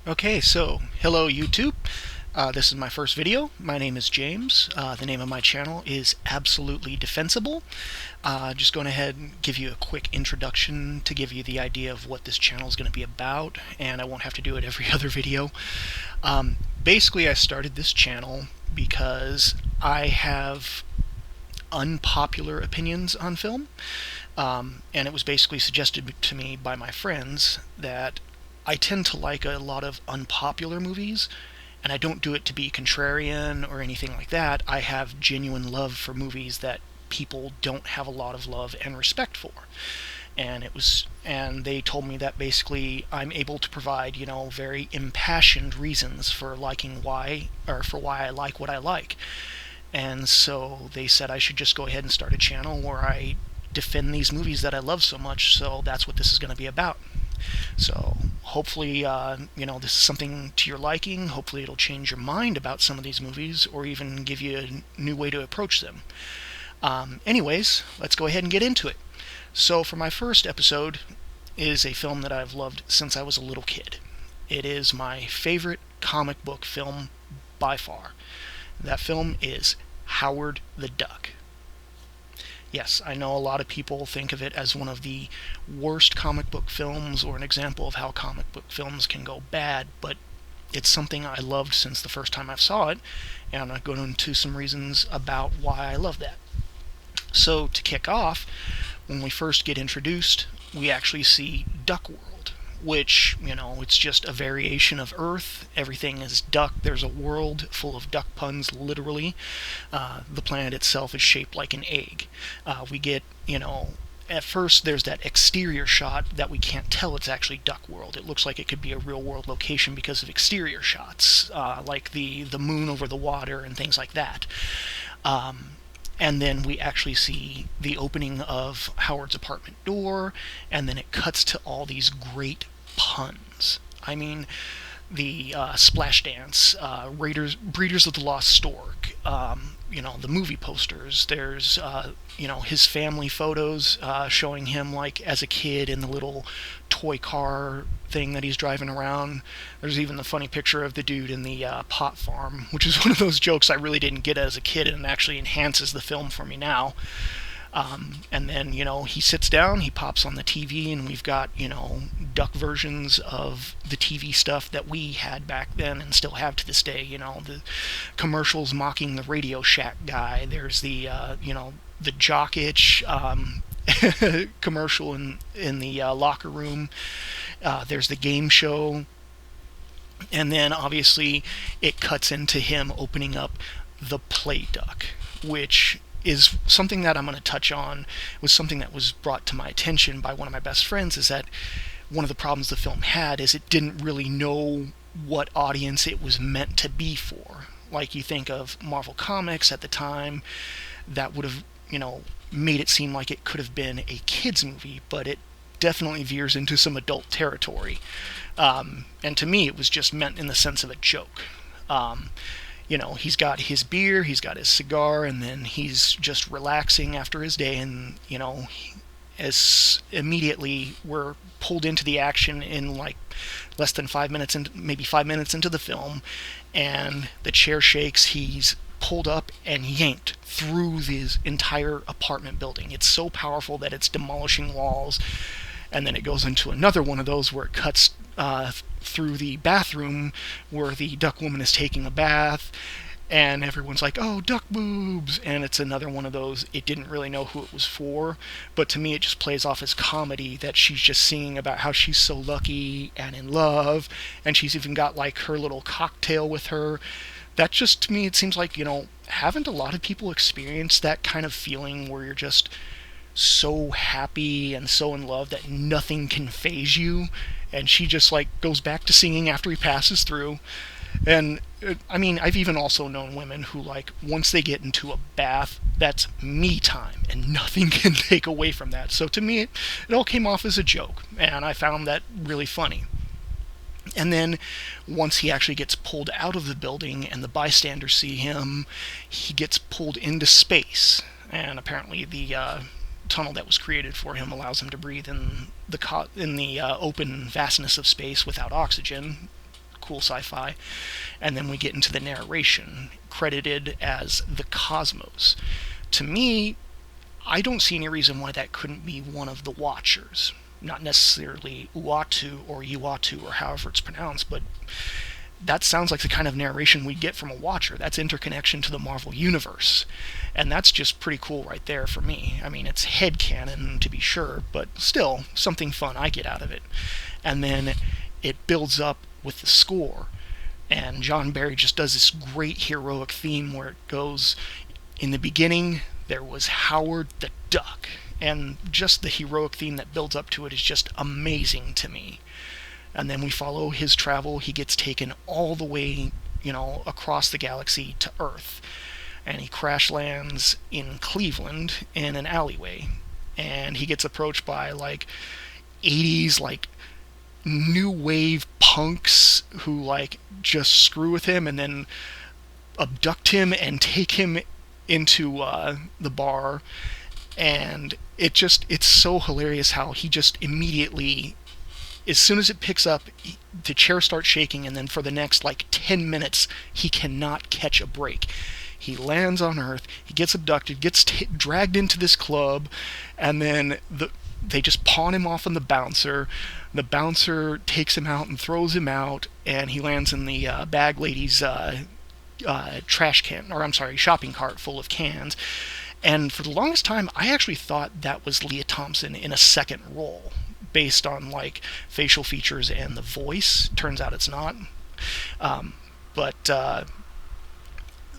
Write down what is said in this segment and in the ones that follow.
Okay, so hello YouTube. This is my first video. My name is James. The name of my channel is Absolutely Defensible. Just going ahead and give you a quick introduction to give you the idea of what this channel is going to be about, and I won't have to do it every other video. Basically, I started this channel because I have unpopular opinions on film, and it was basically suggested to me by my friends that I tend to like a lot of unpopular movies, and I don't do it to be contrarian or anything like that. I have genuine love for movies that people don't have a lot of love and respect for. And they told me that basically I'm able to provide, very impassioned reasons for liking why, or for why I like what I like. And so they said I should just go ahead and start a channel where I defend these movies that I love so much, so that's what this is going to be about. So hopefully, this is something to your liking. Hopefully it'll change your mind about some of these movies or even give you a new way to approach them. Anyways, let's go ahead and get into it. So for my first episode is a film that I've loved since I was a little kid. It is my favorite comic book film by far. That film is Howard the Duck. Yes, I know a lot of people think of it as one of the worst comic book films or an example of how comic book films can go bad, but it's something I loved since the first time I saw it, and I'm going to go into some reasons about why I love that. So to kick off, when we first get introduced, we actually see Duck World, which, it's just a variation of Earth. Everything is duck. There's a world full of duck puns, literally. The planet itself is shaped like an egg. We get, at first there's that exterior shot that we can't tell it's actually Duck World. It looks like it could be a real world location because of exterior shots, like the moon over the water and things like that. And then we actually see the opening of Howard's apartment door, and then it cuts to all these great puns. I mean, the Splash Dance, Breeders of the Lost Stork, the movie posters. There's, his family photos showing him like as a kid in the little toy car thing that he's driving around. There's even the funny picture of the dude in the pot farm, which is one of those jokes I really didn't get as a kid and actually enhances the film for me now. And then, he sits down, he pops on the TV, and we've got, duck versions of the TV stuff that we had back then and still have to this day. The commercials mocking the Radio Shack guy. There's the, the Jock Itch commercial in the locker room. There's the game show. And then, obviously, it cuts into him opening up the Play Duck, which is something that I'm going to touch on. Was something that was brought to my attention by one of my best friends, is that one of the problems the film had is it didn't really know what audience it was meant to be for. Like, you think of Marvel Comics at the time, that would have, made it seem like it could have been a kid's movie, but it definitely veers into some adult territory. And to me, it was just meant in the sense of a joke. He's got his beer, he's got his cigar, and then he's just relaxing after his day, and, as immediately we're pulled into the action in like less than 5 minutes, maybe 5 minutes into the film, and the chair shakes, he's pulled up and yanked through this entire apartment building. It's so powerful that it's demolishing walls. And then it goes into another one of those where it cuts through the bathroom where the duck woman is taking a bath, and everyone's like, oh, duck boobs. And it's another one of those, it didn't really know who it was for, but to me it just plays off as comedy, that she's just singing about how she's so lucky and in love, and she's even got like her little cocktail with her. That just, to me, it seems like, haven't a lot of people experienced that kind of feeling where you're just so happy and so in love that nothing can faze you? And she just like goes back to singing after he passes through. And I mean, I've even also known women who, like, once they get into a bath, that's me time, and nothing can take away from that. So to me, it all came off as a joke, and I found that really funny. And then once he actually gets pulled out of the building and the bystanders see him, he gets pulled into space. And apparently the tunnel that was created for him allows him to breathe in the open vastness of space without oxygen. cool sci-fi. And then we get into the narration, credited as the Cosmos. To me, I don't see any reason why that couldn't be one of the Watchers. Not necessarily Uatu or Uatu or however it's pronounced, but that sounds like the kind of narration we'd get from a Watcher. That's interconnection to the Marvel Universe. And that's just pretty cool right there for me. I mean, it's headcanon to be sure, but still, something fun I get out of it. And then it builds up with the score. And John Barry just does this great heroic theme where it goes, in the beginning, there was Howard the Duck. And just the heroic theme that builds up to it is just amazing to me. And then we follow his travel. He gets taken all the way, across the galaxy to Earth. And he crash lands in Cleveland in an alleyway. And he gets approached by, 80s, new wave punks who, just screw with him and then abduct him and take him into the bar. And it's so hilarious how he just immediately, as soon as it picks up, the chair starts shaking, and then for the next 10 minutes he cannot catch a break. He lands on Earth, he gets abducted, gets dragged into this club, and then they just pawn him off on the bouncer. The bouncer takes him out and throws him out, and he lands in the bag lady's trash can, or I'm sorry, shopping cart full of cans. And for the longest time, I actually thought that was Leah Thompson in a second role, based on facial features and the voice. Turns out it's not. But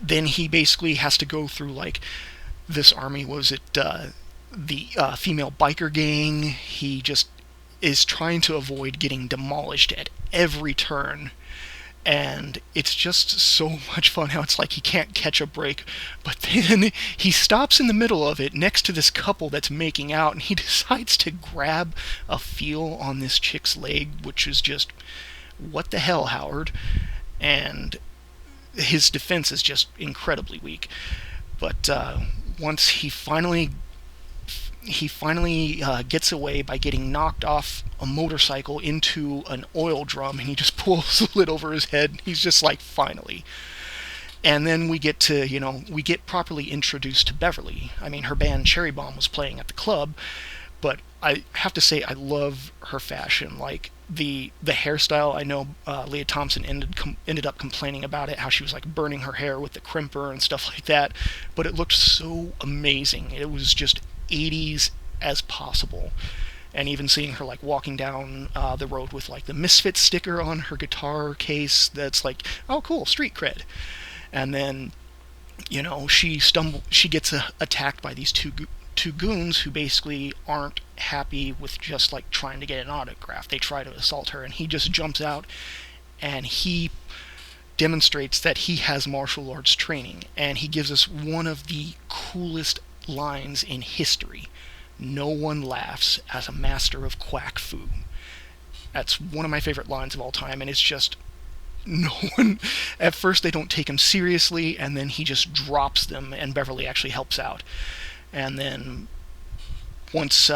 then he basically has to go through this army. Was it the female biker gang? He just is trying to avoid getting demolished at every turn. And it's just so much fun how it's he can't catch a break, but then he stops in the middle of it next to this couple that's making out, and he decides to grab a feel on this chick's leg, which is just, what the hell, Howard? And his defense is just incredibly weak. But once he finally gets away by getting knocked off a motorcycle into an oil drum, and he just pulls the lid over his head. He's just finally. And then we get properly introduced to Beverly. I mean, her band Cherry Bomb was playing at the club, but I have to say I love her fashion. The hairstyle, I know Leah Thompson ended up complaining about it, how she was burning her hair with the crimper and stuff like that, but it looked so amazing. It was just 80s as possible. And even seeing her walking down the road with the Misfits sticker on her guitar case, that's oh cool, street cred. And then she gets attacked by these two goons who basically aren't happy with just trying to get an autograph. They try to assault her, and he just jumps out and he demonstrates that he has martial arts training, and he gives us one of the coolest lines in history. No one laughs as a master of quack fu. That's one of my favorite lines of all time, and it's just, no one, at first they don't take him seriously, and then he just drops them, and Beverly actually helps out. And then once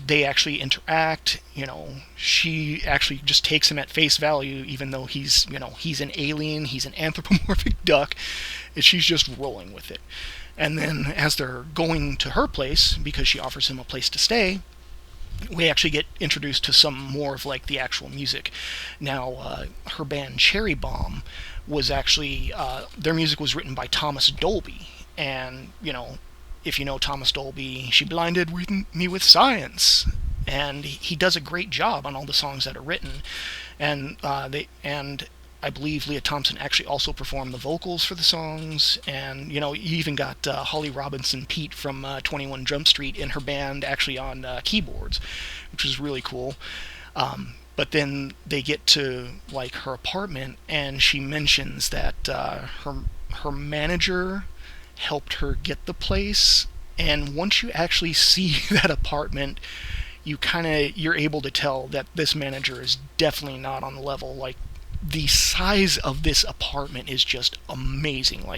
they actually interact, she actually just takes him at face value, even though he's an alien, he's an anthropomorphic duck, and she's just rolling with it. And then as they're going to her place, because she offers him a place to stay, we actually get introduced to some more of the actual music. Now, her band Cherry Bomb was actually, their music was written by Thomas Dolby. And, if you know Thomas Dolby, she blinded me with science. And he does a great job on all the songs that are written. And I believe Leah Thompson actually also performed the vocals for the songs, and you even got Holly Robinson Pete from 21 Jump Street in her band actually on keyboards, which was really cool. But then they get to her apartment, and she mentions that her manager helped her get the place, and once you actually see that apartment, you're able to tell that this manager is definitely not on the level. The size of this apartment is just amazing.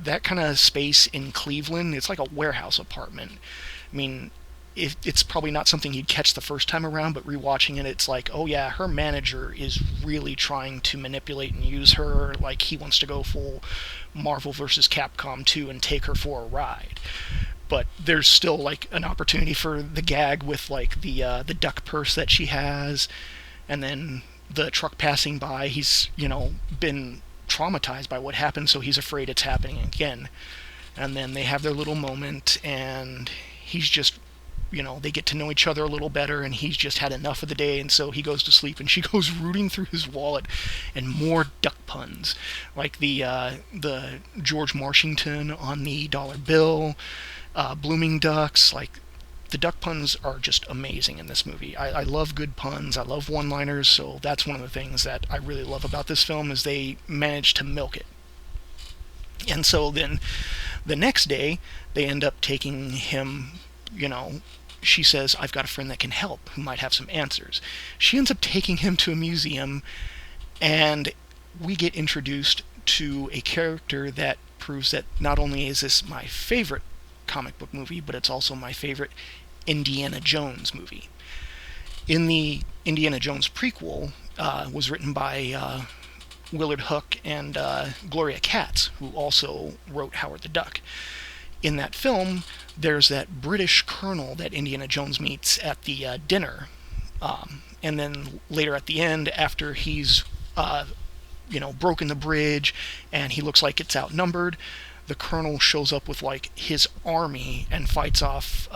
That kind of space in Cleveland, it's like a warehouse apartment. I mean, it's probably not something you'd catch the first time around, but rewatching it, it's like, oh yeah, her manager is really trying to manipulate and use her. Like, he wants to go full Marvel versus Capcom 2 and take her for a ride. But there's still like an opportunity for the gag with like the duck purse that she has, and then the truck passing by. He's been traumatized by what happened, so he's afraid it's happening again. And then they have their little moment, and he's just they get to know each other a little better, and he's just had enough of the day, and so he goes to sleep, and she goes rooting through his wallet, and more duck puns, like the George Washington on the dollar bill, blooming ducks. Like, the duck puns are just amazing in this movie. I love good puns. I love one-liners, so that's one of the things that I really love about this film, is they managed to milk it. And so then the next day, they end up taking him, she says, I've got a friend that can help, who might have some answers. She ends up taking him to a museum, and we get introduced to a character that proves that not only is this my favorite comic book movie, but it's also my favorite Indiana Jones movie. In the Indiana Jones prequel, was written by Willard Hook and Gloria Katz, who also wrote Howard the Duck. In that film, there's that British colonel that Indiana Jones meets at the dinner, and then later at the end, after he's broken the bridge and he looks like it's outnumbered, the colonel shows up with like his army and fights off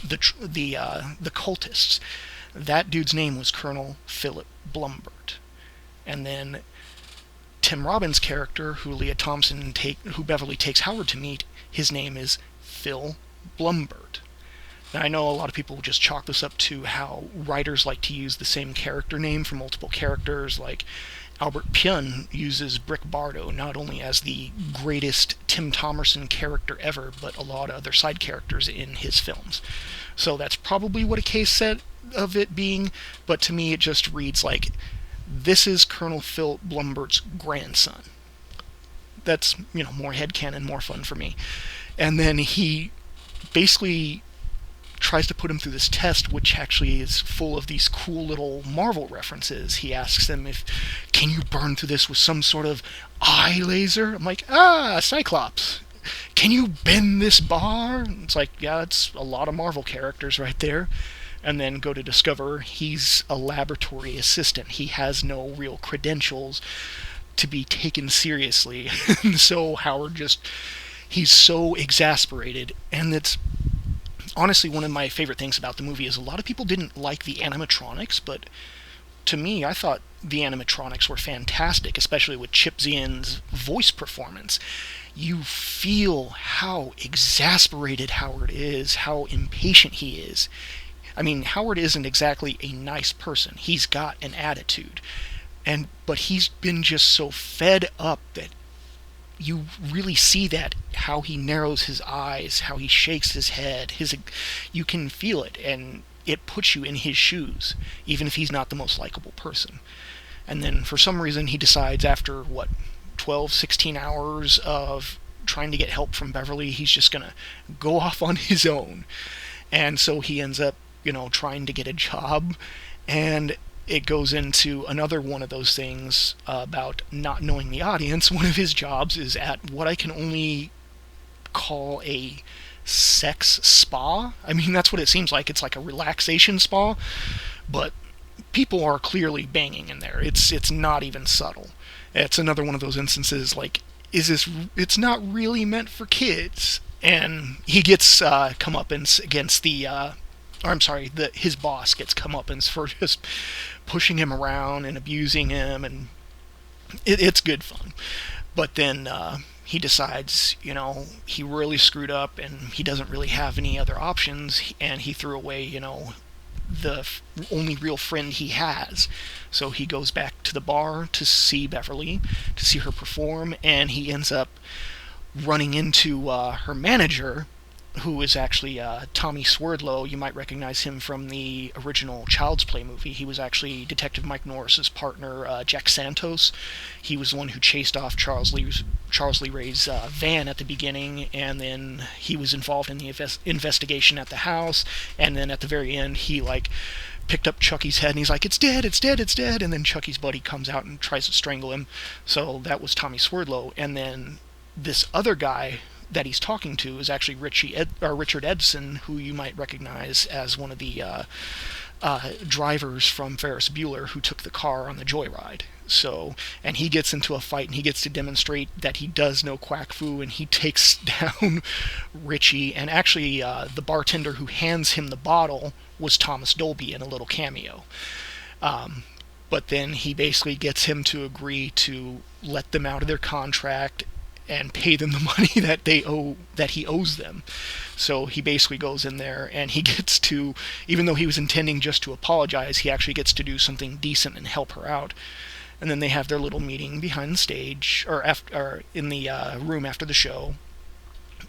the cultists. That dude's name was Colonel Philip Blumbert. And then Tim Robbins' character, who who Beverly takes Howard to meet, his name is Phil Blumbert. Now, I know a lot of people just chalk this up to how writers like to use the same character name for multiple characters. Like, Albert Pyun uses Brick Bardo not only as the greatest Tim Thomerson character ever, but a lot of other side characters in his films. So that's probably what a case set of it being, but to me it just reads like, this is Colonel Phil Blumbert's grandson. That's, more headcanon, more fun for me. And then he basically tries to put him through this test, which actually is full of these cool little Marvel references. He asks them can you burn through this with some sort of eye laser? I'm like, Cyclops. Can you bend this bar? It's like, yeah, it's a lot of Marvel characters right there. And then go to discover he's a laboratory assistant. He has no real credentials to be taken seriously. And so Howard he's so exasperated. And it's honestly one of my favorite things about the movie is a lot of people didn't like the animatronics, but to me, I thought the animatronics were fantastic, especially with Chip Zian's voice performance. You feel how exasperated Howard is, how impatient he is. I mean, Howard isn't exactly a nice person. He's got an attitude. But he's been just so fed up that you really see that, how he narrows his eyes, how he shakes his head. You can feel it, and it puts you in his shoes, even if he's not the most likable person. And then for some reason he decides after, 12, 16 hours of trying to get help from Beverly, he's just going to go off on his own. And so he ends up trying to get a job, and it goes into another one of those things about not knowing the audience. One of his jobs is at what I can only call a sex spa. I mean, that's what it seems like. It's like a relaxation spa, but people are clearly banging in there. It's not even subtle. It's another one of those instances like, it's not really meant for kids. And he gets comeuppance against his boss gets comeuppance for just pushing him around and abusing him, and it's good fun. But then he decides, he really screwed up and he doesn't really have any other options, and he threw away, the only real friend he has. So he goes back to the bar to see Beverly, to see her perform, and he ends up running into her manager, who is actually Tommy Swerdlow. You might recognize him from the original Child's Play movie. He was actually Detective Mike Norris's partner, Jack Santos. He was the one who chased off Charles Lee Ray's van at the beginning, and then he was involved in the investigation at the house, and then at the very end he picked up Chucky's head and he's like, it's dead, it's dead, it's dead, and then Chucky's buddy comes out and tries to strangle him. So that was Tommy Swerdlow. And then this other guy that he's talking to is actually Richard Edson, who you might recognize as one of the drivers from Ferris Bueller who took the car on the joyride. So, and he gets into a fight and he gets to demonstrate that he does know quack fu, and he takes down Richie. And actually, the bartender who hands him the bottle was Thomas Dolby in a little cameo. But then he basically gets him to agree to let them out of their contract and pay them the money that he owes them. So he basically goes in there and he gets to, even though he was intending just to apologize, he actually gets to do something decent and help her out. And then they have their little meeting behind the stage, or in the room after the show.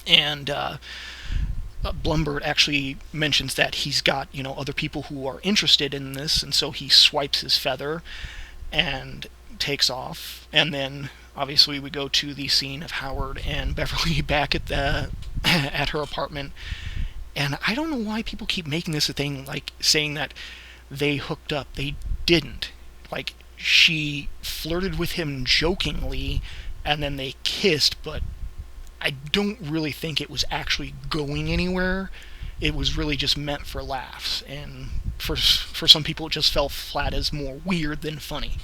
And Blumbert actually mentions that he's got, other people who are interested in this, and so he swipes his feather and takes off. And then obviously we go to the scene of Howard and Beverly back at at her apartment. And I don't know why people keep making this a thing, saying that they hooked up. They didn't. She flirted with him jokingly, and then they kissed, but I don't really think it was actually going anywhere. It was really just meant for laughs, and for some people it just fell flat as more weird than funny.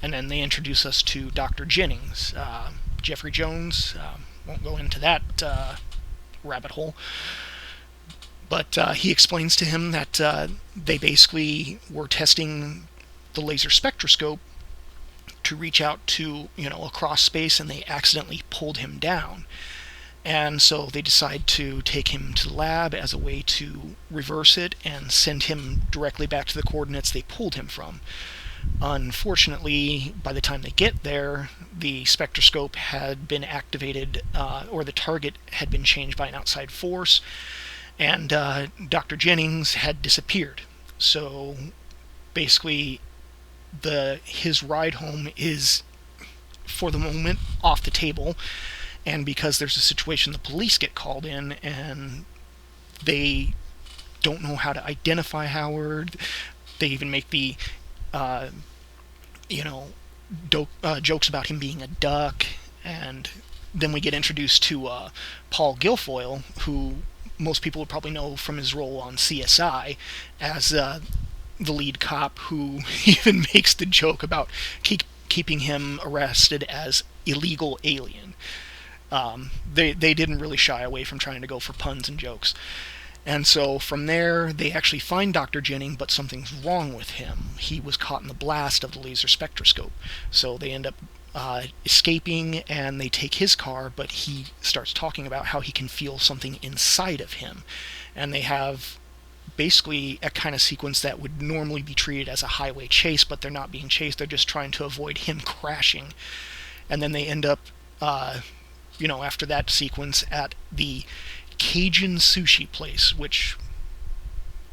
And then they introduce us to Dr. Jennings. Jeffrey Jones, won't go into that rabbit hole, but he explains to him that they basically were testing the laser spectroscope to reach out to, across space, and they accidentally pulled him down. And so they decide to take him to the lab as a way to reverse it and send him directly back to the coordinates they pulled him from. Unfortunately, by the time they get there, the spectroscope had been activated, or the target had been changed by an outside force, and Dr. Jennings had disappeared. So basically, his ride home is, for the moment, off the table. And because there's a situation, the police get called in, and they don't know how to identify Howard. They even make the jokes about him being a duck. And then we get introduced to Paul Guilfoyle, who most people would probably know from his role on CSI as the lead cop, who even makes the joke about keeping him arrested as illegal alien. They didn't really shy away from trying to go for puns and jokes. And so from there, they actually find Dr. Jennings, but something's wrong with him. He was caught in the blast of the laser spectroscope. So they end up escaping, and they take his car, but he starts talking about how he can feel something inside of him. And they have basically a kind of sequence that would normally be treated as a highway chase, but they're not being chased. They're just trying to avoid him crashing. And then they end up, after that sequence, at the Cajun sushi place, which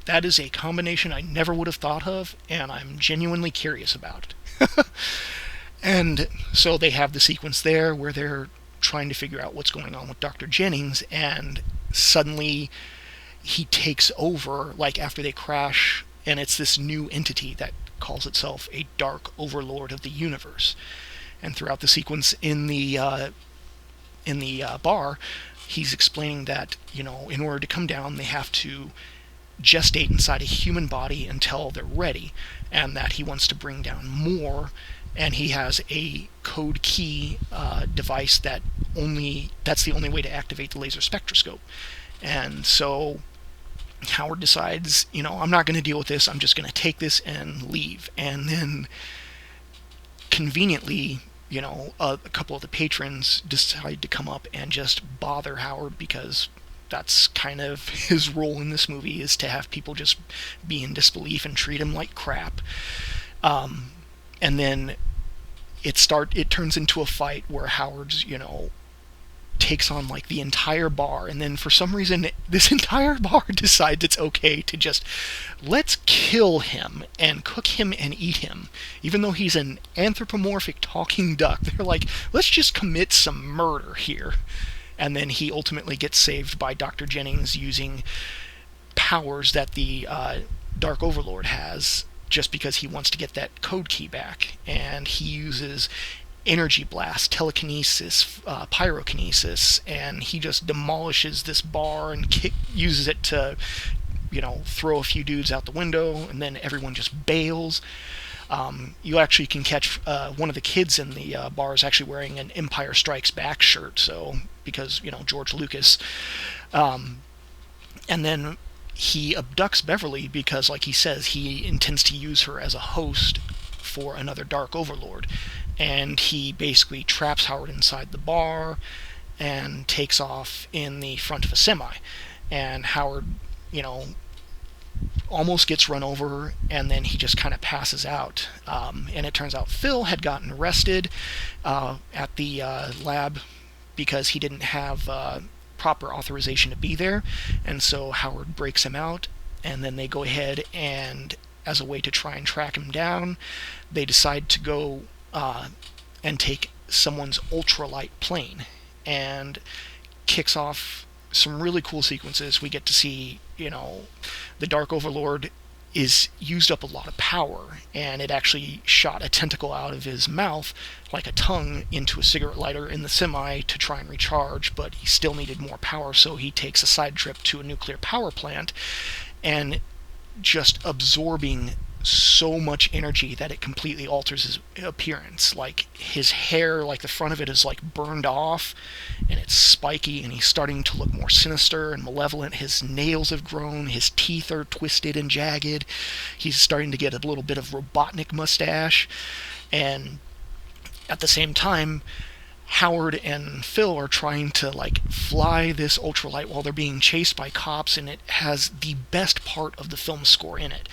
that is a combination I never would have thought of, and I'm genuinely curious about it. And so they have the sequence there where they're trying to figure out what's going on with Dr. Jennings, and suddenly he takes over, after they crash, and it's this new entity that calls itself a dark overlord of the universe. And throughout the sequence in the bar, he's explaining that, in order to come down, they have to gestate inside a human body until they're ready, and that he wants to bring down more, and he has a code key device that's the only way to activate the laser spectroscope. And so Howard decides, I'm not going to deal with this, I'm just going to take this and leave. And then conveniently, a couple of the patrons decide to come up and just bother Howard, because that's kind of his role in this movie, is to have people just be in disbelief and treat him like crap. And then it turns into a fight where Howard's, takes on like the entire bar, and then for some reason this entire bar decides it's okay to just let's kill him and cook him and eat him, even though he's an anthropomorphic talking duck. They're like, let's just commit some murder here. And then he ultimately gets saved by Dr. Jennings using powers that the Dark Overlord has, just because he wants to get that code key back. And he uses energy blast, telekinesis, pyrokinesis, and he just demolishes this bar and uses it to, throw a few dudes out the window, and then everyone just bails. You actually can catch one of the kids in the bar is actually wearing an Empire Strikes Back shirt, so because George Lucas, and then he abducts Beverly because, like he says, he intends to use her as a host for another Dark Overlord, and he basically traps Howard inside the bar and takes off in the front of a semi, and Howard, almost gets run over, and then he just kind of passes out. And it turns out Phil had gotten arrested at the lab because he didn't have proper authorization to be there, and so Howard breaks him out, and then they go ahead and, as a way to try and track him down, they decide to go and take someone's ultralight plane, and kicks off some really cool sequences. We get to see, the Dark Overlord is used up a lot of power, and it actually shot a tentacle out of his mouth, like a tongue, into a cigarette lighter in the semi to try and recharge, but he still needed more power, so he takes a side trip to a nuclear power plant, and just absorbing so much energy that it completely alters his appearance. Like, his hair, like the front of it is like burned off, and it's spiky, and he's starting to look more sinister and malevolent. His nails have grown, his teeth are twisted and jagged, he's starting to get a little bit of Robotnik mustache, and at the same time, Howard and Phil are trying to fly this ultralight while they're being chased by cops, and it has the best part of the film score in it.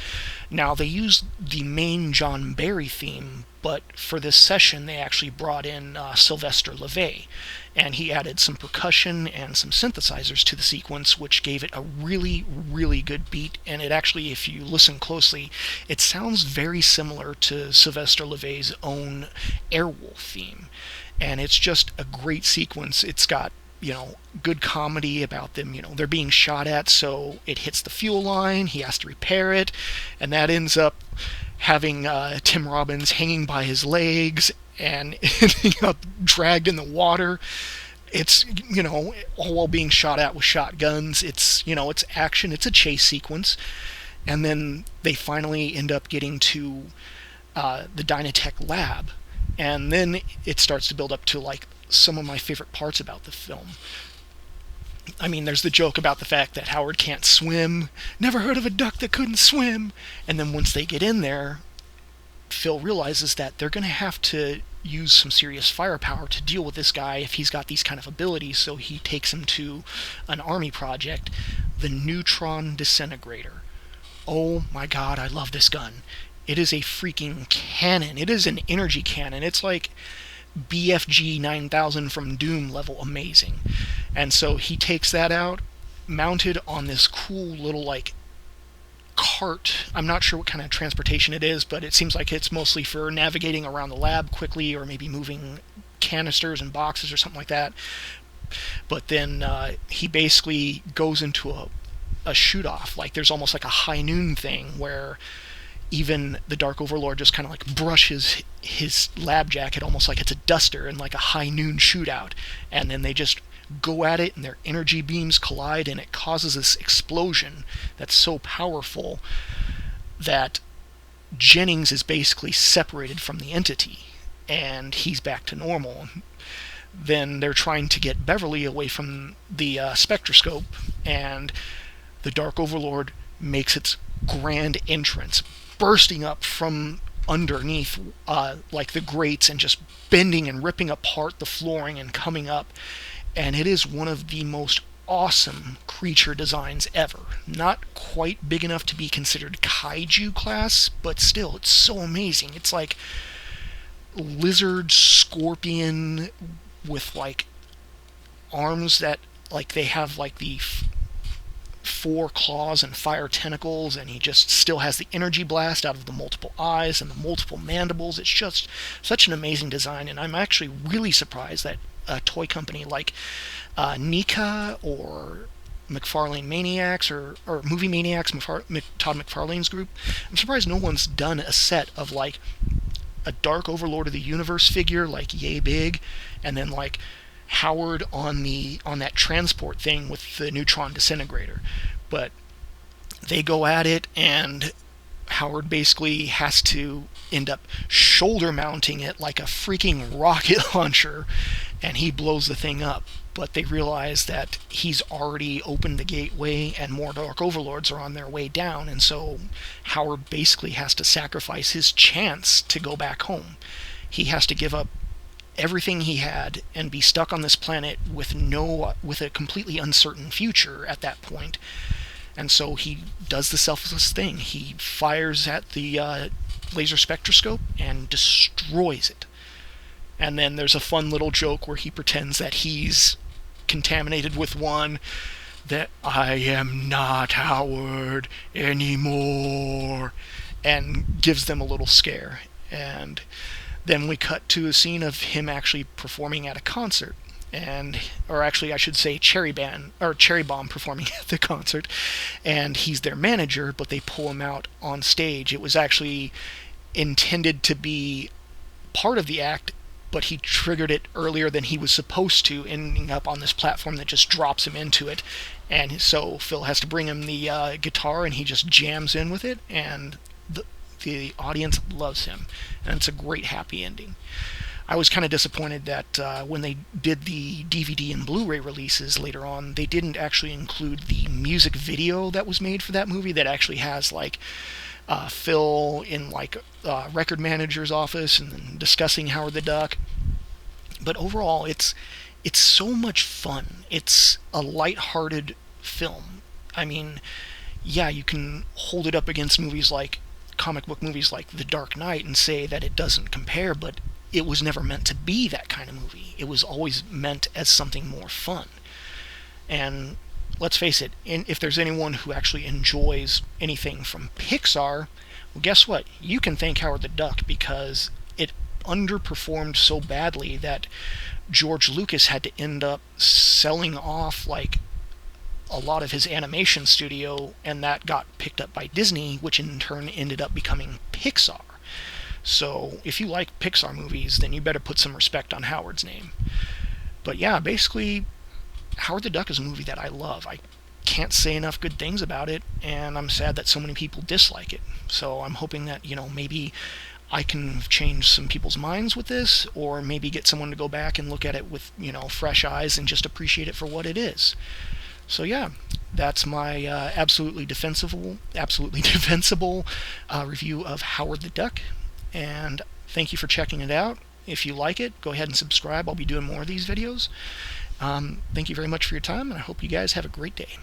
Now, they used the main John Barry theme, but for this session they actually brought in Sylvester LeVay, and he added some percussion and some synthesizers to the sequence, which gave it a really, really good beat. And it actually, if you listen closely, it sounds very similar to Sylvester LeVay's own Airwolf theme. And it's just a great sequence. It's got, good comedy about them. They're being shot at, so it hits the fuel line, he has to repair it, and that ends up having Tim Robbins hanging by his legs and ending up dragged in the water. It's, all while being shot at with shotguns. It's, it's action, it's a chase sequence. And then they finally end up getting to the Dynatech lab. And then it starts to build up to some of my favorite parts about the film. I mean, there's the joke about the fact that Howard can't swim. Never heard of a duck that couldn't swim. And then once they get in there, Phil realizes that they're going to have to use some serious firepower to deal with this guy if he's got these kind of abilities. So he takes him to an army project, the Neutron Disintegrator. Oh my god, I love this gun. It is a freaking cannon. It is an energy cannon. It's like BFG 9000 from Doom level amazing. And so he takes that out, mounted on this cool little cart. I'm not sure what kind of transportation it is, but it seems like it's mostly for navigating around the lab quickly, or maybe moving canisters and boxes or something like that. But then he basically goes into a shoot-off. There's almost like a high noon thing where even the Dark Overlord just kind of brushes his lab jacket almost like it's a duster in a high noon shootout, and then they just go at it and their energy beams collide, and it causes this explosion that's so powerful that Jennings is basically separated from the entity and he's back to normal. Then they're trying to get Beverly away from the spectroscope, and the Dark Overlord makes its grand entrance, bursting up from underneath the grates and just bending and ripping apart the flooring and coming up. And it is one of the most awesome creature designs ever. Not quite big enough to be considered kaiju class, but still, it's so amazing. It's like lizard scorpion with arms that, like, they have like the four claws and fire tentacles, and he just still has the energy blast out of the multiple eyes and the multiple mandibles. It's just such an amazing design, and I'm actually really surprised that a toy company like Nika or McFarlane Maniacs or Movie Maniacs, Todd McFarlane's group, I'm surprised no one's done a set of like a Dark Overlord of the Universe figure like yay big, and then like Howard on that transport thing with the neutron disintegrator. But they go at it, and Howard basically has to end up shoulder mounting it like a freaking rocket launcher, and he blows the thing up. But they realize that he's already opened the gateway and more Dark Overlords are on their way down, and so Howard basically has to sacrifice his chance to go back home. He has to give up everything he had and be stuck on this planet with a completely uncertain future at that point. And so he does the selfless thing. He fires at the laser spectroscope and destroys it. And then there's a fun little joke where he pretends that he's contaminated with one, that I am not Howard anymore, and gives them a little scare. And then we cut to a scene of him actually performing at a concert, or actually I should say Cherry Bomb performing at the concert, and he's their manager, but they pull him out on stage. It was actually intended to be part of the act, but he triggered it earlier than he was supposed to, ending up on this platform that just drops him into it. And so Phil has to bring him the guitar, and he just jams in with it, and the audience loves him, and it's a great happy ending. I was kind of disappointed that when they did the DVD and Blu-ray releases later on, they didn't actually include the music video that was made for that movie that actually has like Phil in like a record manager's office and then discussing Howard the Duck. But overall, it's so much fun. It's a light-hearted film. I mean, yeah, you can hold it up against movies like comic book movies like The Dark Knight and say that it doesn't compare, but it was never meant to be that kind of movie. It was always meant as something more fun. And let's face it, if there's anyone who actually enjoys anything from Pixar, well, guess what? You can thank Howard the Duck, because it underperformed so badly that George Lucas had to end up selling off like a lot of his animation studio, and that got picked up by Disney, which in turn ended up becoming Pixar. So if you like Pixar movies, then you better put some respect on Howard's name. But yeah, basically, Howard the Duck is a movie that I love. I can't say enough good things about it, and I'm sad that so many people dislike it. So I'm hoping that, maybe I can change some people's minds with this, or maybe get someone to go back and look at it with, fresh eyes and just appreciate it for what it is. So yeah, that's my absolutely defensible review of Howard the Duck, and thank you for checking it out. If you like it, go ahead and subscribe. I'll be doing more of these videos. Thank you very much for your time, and I hope you guys have a great day.